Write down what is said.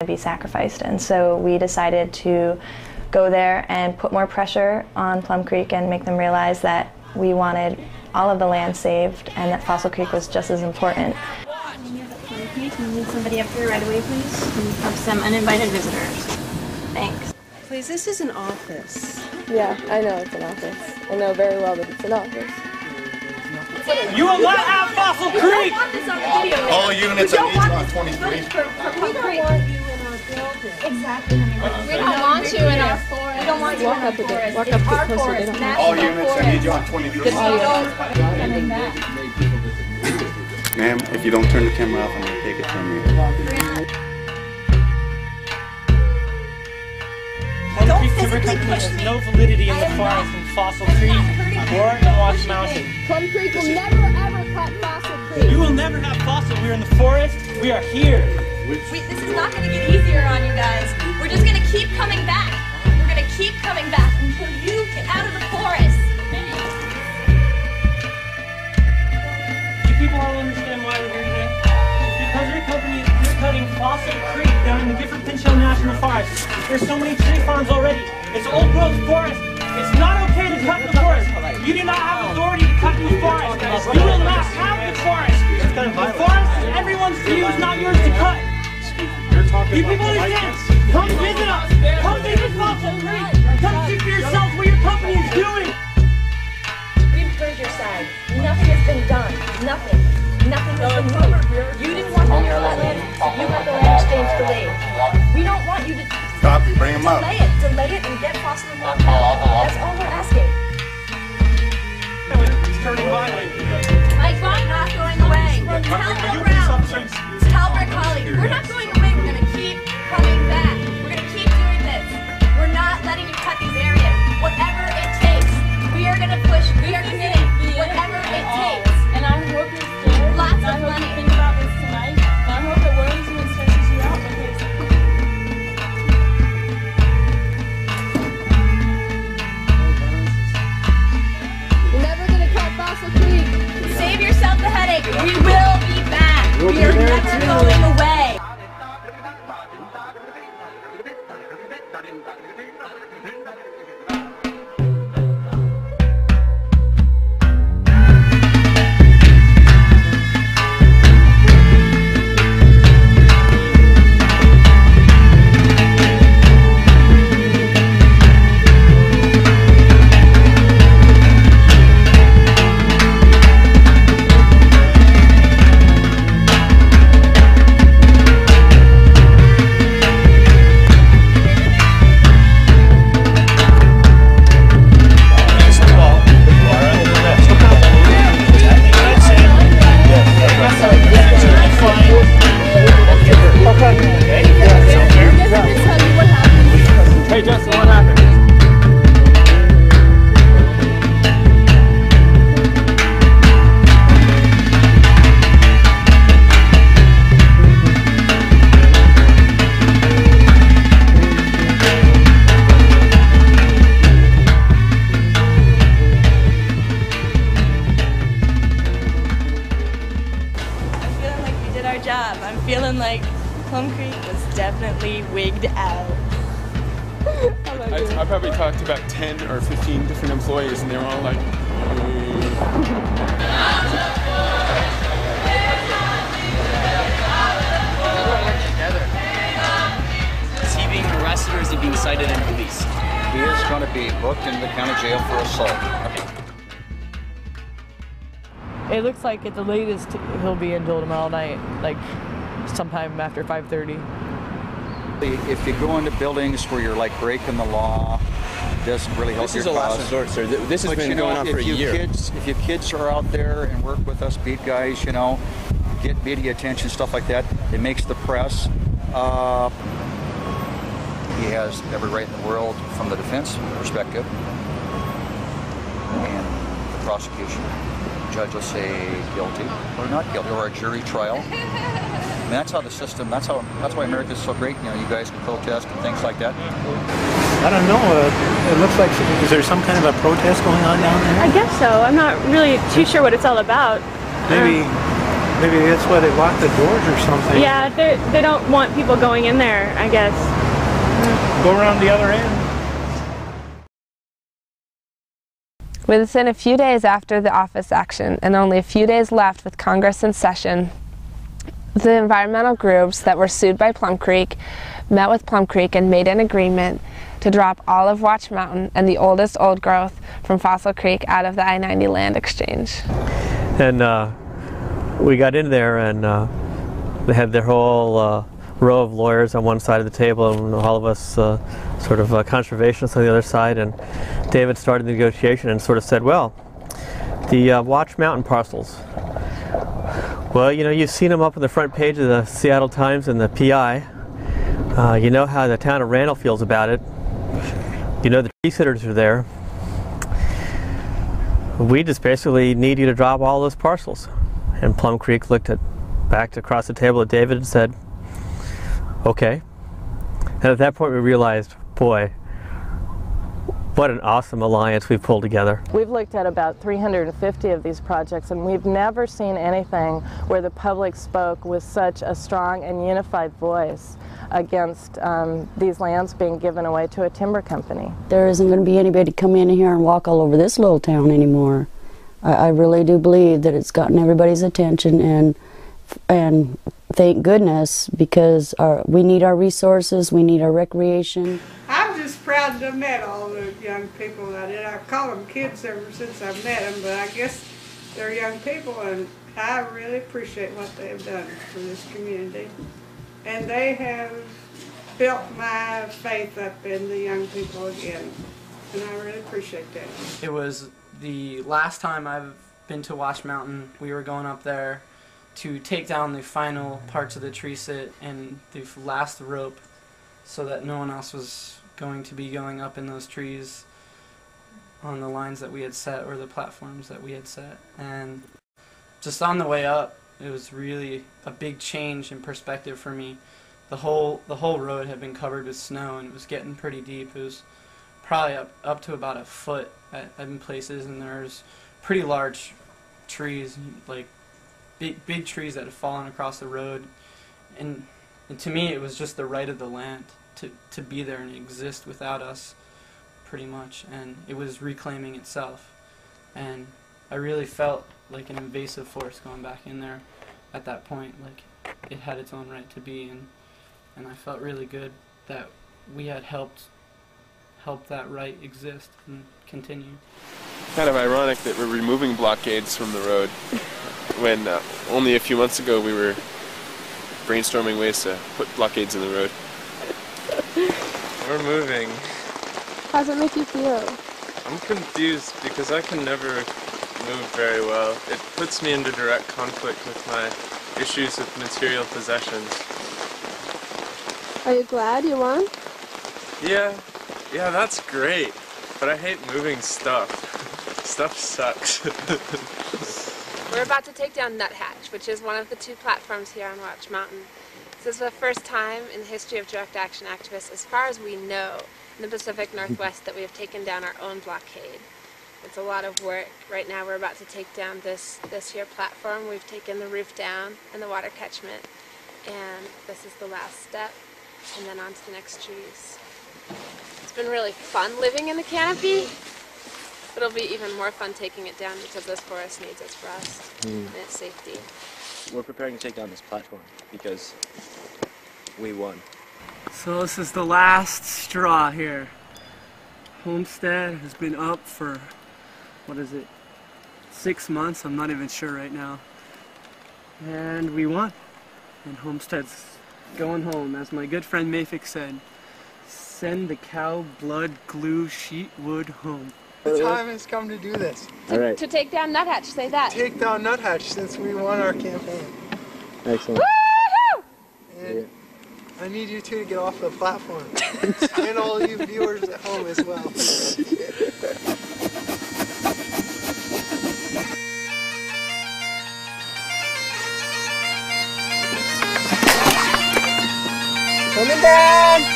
to be sacrificed. And so we decided to go there and put more pressure on Plum Creek and make them realize that we wanted all of the land saved and that Fossil Creek was just as important. Can you need somebody up here right away, please? We have some uninvited visitors. Thanks. Please, this is an office. Yeah, I know it's an office. I know very well that it's an office. You will not have Fossil Creek! All units on each on 23. We don't want you in our building. Exactly. We don't want you in our forest. We don't want you in our forest. Walk up a bit closer. They don't have All units, I need you on 23. coming back. Ma'am, if you don't turn the camera off, I'm going to take it from you. Plum Creek Timber Company has no validity in the forest in Fossil Creek or in Watch Mountain. Plum Creek will never ever cut Fossil Creek. You will never have fossil. We are in the forest. We are here. This is not going to get easier on you guys. We're just going to keep coming back. We're going to keep coming back until you get out of the forest. You people all understand why we're here today? Because your company is clear cutting Fossil Creek down in the Gifford Pinchot National Forest. There's so many tree farms already. It's old growth forest. It's not okay to cut the forest. You do not have authority to cut the forest. You will not have the forest. The forest is everyone's to use, not yours to cut. You people understand? Come visit us. Come visit Fossil Creek. Come see for yourselves what your company is doing. We've heard your side. Nothing has been done. Nothing. Nothing has been moved. You didn't want to hear that land. You got the land exchange delayed. We don't want you to Copy, bring them up. delay it and get Fossil and walk out. That's all we're asking. It's turning violent. Mike, we're not going away. Tell Brick Holly, we're not going away. We're going to keep coming back. We're going to keep doing this. We're not letting you cut these areas. Whatever it takes. We are going to push. We are committing. Whatever it takes. And I hope you're scared. Lots I of hope money. you think about this tonight. And I hope it worries you and stresses you out because You're never gonna cut Fossil Creek. Save yourself the headache. We will be back. We are never going away. Hey Justin, what happened? Job. I'm feeling like Plum Creek was definitely wigged out. I probably talked to about 10 or 15 different employees and they were all like, Is he being arrested or is he being cited and released? He is going to be booked into the county jail for assault. It looks like at the latest he'll be until tomorrow night, like sometime after 5:30. If you go into buildings where you're like breaking the law, it doesn't really help your cause. this is a last resort, sir. This has been going on for a year. If your kids are out there and work with us beat guys, you know, get media attention, stuff like that, it makes the press. He has every right in the world from the defense perspective and the prosecution. Judge will say guilty or not guilty, or a jury trial. I mean, that's how the system. That's why America's so great. You know, you guys can protest and things like that. I don't know. It looks like, is there some kind of a protest going on down there? I guess so. I'm not really too sure what it's all about. Maybe Maybe that's why they locked the doors or something. Yeah, they don't want people going in there, I guess. Go around the other end. Within a few days after the office action, and only a few days left with Congress in session, the environmental groups that were sued by Plum Creek met with Plum Creek and made an agreement to drop all of Watch Mountain and the oldest old growth from Fossil Creek out of the I-90 land exchange. And we got in there, and they had their whole row of lawyers on one side of the table, and all of us sort of conservationists on the other side, and David started the negotiation and sort of said, well, the Watch Mountain parcels, well, you know, you've seen them up on the front page of the Seattle Times and the PI. You know how the town of Randall feels about it. You know the tree sitters are there. We just basically need you to drop all those parcels. And Plum Creek looked back across the table at David and said, okay. And at that point we realized, boy, what an awesome alliance we've pulled together. We've looked at about 350 of these projects, and we've never seen anything where the public spoke with such a strong and unified voice against these lands being given away to a timber company. There isn't going to be anybody come in here and walk all over this little town anymore. I really do believe that it's gotten everybody's attention, and thank goodness, because we need our resources, we need our recreation. I'm just proud to have met all the young people I did. I call them kids ever since I've met them, but I guess they're young people, and I really appreciate what they've done for this community. And they have built my faith up in the young people again, and I really appreciate that. It was the last time I've been to Watch Mountain. We were going up there to take down the final parts of the tree sit and the last rope so that no one else was going to be going up in those trees on the lines that we had set or the platforms that we had set. And just on the way up, it was really a big change in perspective for me. The whole road had been covered with snow, and it was getting pretty deep. It was probably up to about a foot in places, and there's pretty large trees, like big trees that had fallen across the road. And to me, it was just the right of the land to be there and exist without us, pretty much. And it was reclaiming itself. And I really felt like an invasive force going back in there at that point. Like, it had its own right to be, and I felt really good that we had helped that right exist and continue. Kind of ironic that we're removing blockades from the road when only a few months ago we were brainstorming ways to put blockades in the road. We're moving. How does it make you feel? I'm confused because I can never move very well. It puts me into direct conflict with my issues with material possessions. Are you glad you won? Yeah, that's great. But I hate moving stuff. Stuff sucks. We're about to take down Nuthatch, which is one of the 2 platforms here on Watch Mountain. This is the first time in the history of direct action activists, as far as we know, in the Pacific Northwest that we have taken down our own blockade. It's a lot of work. Right now we're about to take down this here platform. We've taken the roof down and the water catchment, and this is the last step, and then on to the next trees. It's been really fun living in the canopy, but it'll be even more fun taking it down because this forest needs its rest and its safety. We're preparing to take down this platform because we won. So this is the last straw here. Homestead has been up for, what is it, 6 months? I'm not even sure right now. And we won. And Homestead's going home. As my good friend Mafik said, send the cow blood glue sheet wood home. The time has come to do this. To take down Nuthatch, say that. Take down Nuthatch since we won our campaign. Excellent. Woohoo! And I need you two to get off the platform. And all you viewers at home as well. Coming down!